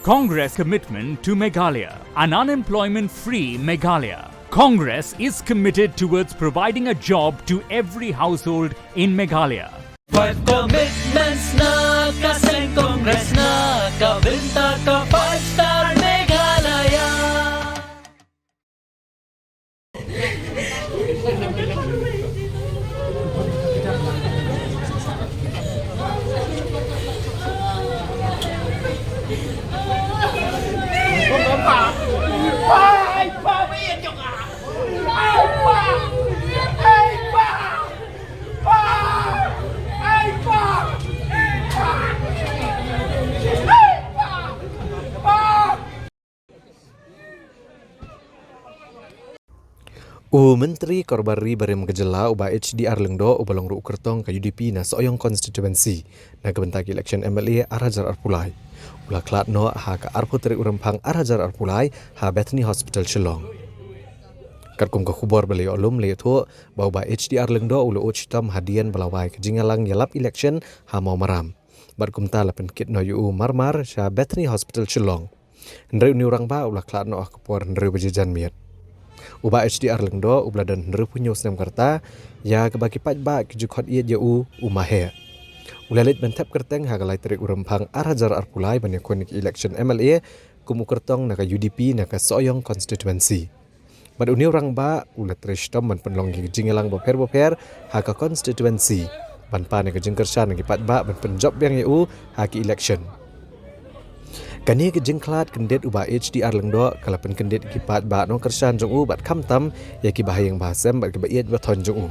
Congress commitment to Meghalaya, an unemployment-free Meghalaya. Congress is committed towards providing a job to every household in Meghalaya. 5 commitments na kasing Congress na kabinta ka 5-star Meghalaya. Menteri Korbari Barem Gejala uba HDR Lengdo ubalong ru kertong ke UDP na soyong constituency na kebentak election MLA Arajar Arpulai. Ula klat no ha ka Arputri Urempang Arajar Arpulai ha Bethany Hospital Shillong. Katkum ke khubor beli olum le tu bau HDR Lengdo ulu uchitam hadian balawai ke jingalang yalap election ha mau maram. Barkum ta lapen kit no yu marmar sha Bethany Hospital Shillong. Ndreu ni urang ba ula klat no akpor ndreu bejejan miet. Uba HDR Lengdo ubla dan nerupunyo senam karta ya kebaki pajba kejukot iya jau umahe. Ulalit bentap kerteng hagalai terik urempang Arajar Arpulai banyak konik election MLA kumu kertong naka UDP naka soyong constituency. Bad uni orang ba ulat rishtom ban penlong jingelang boper haka constituency ban pa naka jengkershan nagi pajba ban penjob yang eu haki election. Kani ke jengklat kendet uba HDR Lengdo kalapan kendet kipat ba no kersan jong u bat kamtam ya ki bahayang bahasem bat ki baiet baton jong u.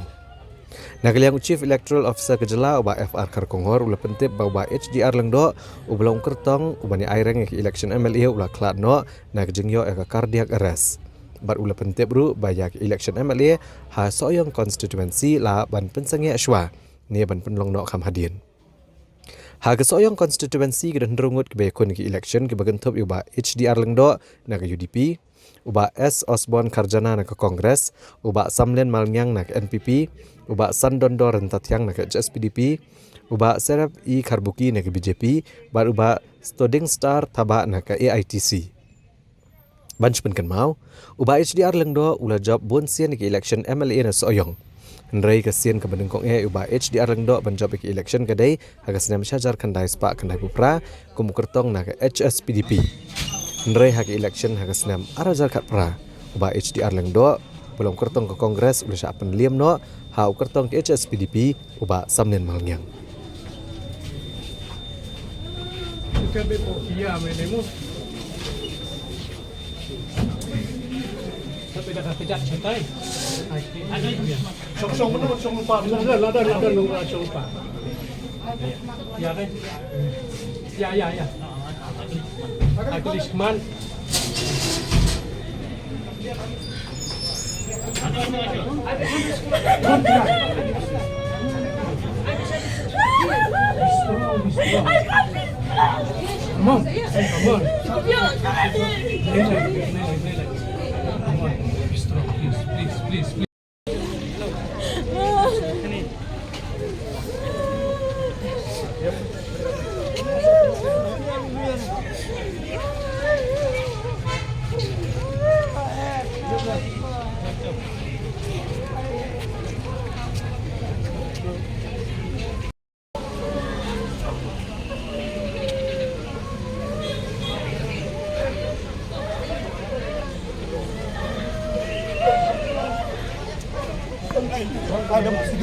Nagaliang Chief Electoral Officer Kejala uba FR Karkongor ula pentip ba uba HDR Lengdo ublong kertong ubani aireng ki election MLA ula klat no nag jengyo ka cardiac arrest. Bat ula pentip ru ba ya ki election MLA ha soyong constituency la ban pensangi aswa ni ban penlong no kam hadin. Haga soyong constituency ke renderungut ke bekon ke election ke bagentup uba HDR Lengdo naga UDP, uba S Osborne Karjana naga Kongres, uba Samlen Malnyang naga NPP, uba Sandondo Rentatiang naga HSPDP, uba Serap E Karbuki naga BJP, bar uba Stoding Star Taba naga AITC. Banch penken mau, uba HDR Lengdo ula job bonsian ke election MLA na soyong. Hendrai kasian ke bendengkong uba HDR Lengdo banjob ke election kedai haga senam syajar kandai spak kandai pupra kumu kertong naga HSPDP. Hendrai haga election haga senam Arajar kat pra uba HDR Lengdo belum kertong ke kongres ulah syapan liam no ha kertong ke HSPDP uba Samnen Malnyang. Tidak santai. Song menurut song lupa. Ada nunggu song lupa. Ya kan? Ya. Aku Lisman. Come on. Please. Ada musik.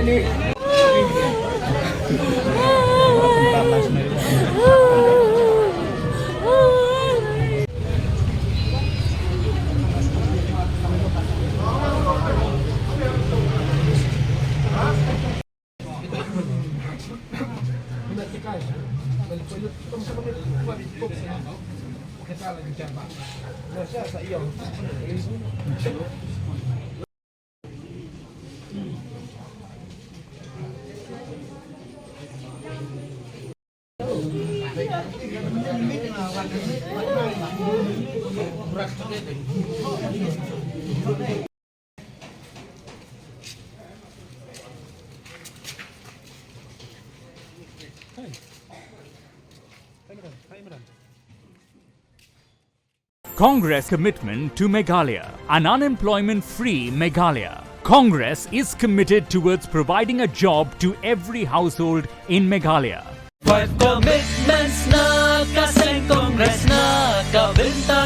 Ini Congress commitment to Meghalaya, an unemployment-free Meghalaya. Congress is committed towards providing a job to every household in Meghalaya. 5 commitments na kaseng Congress na kabinta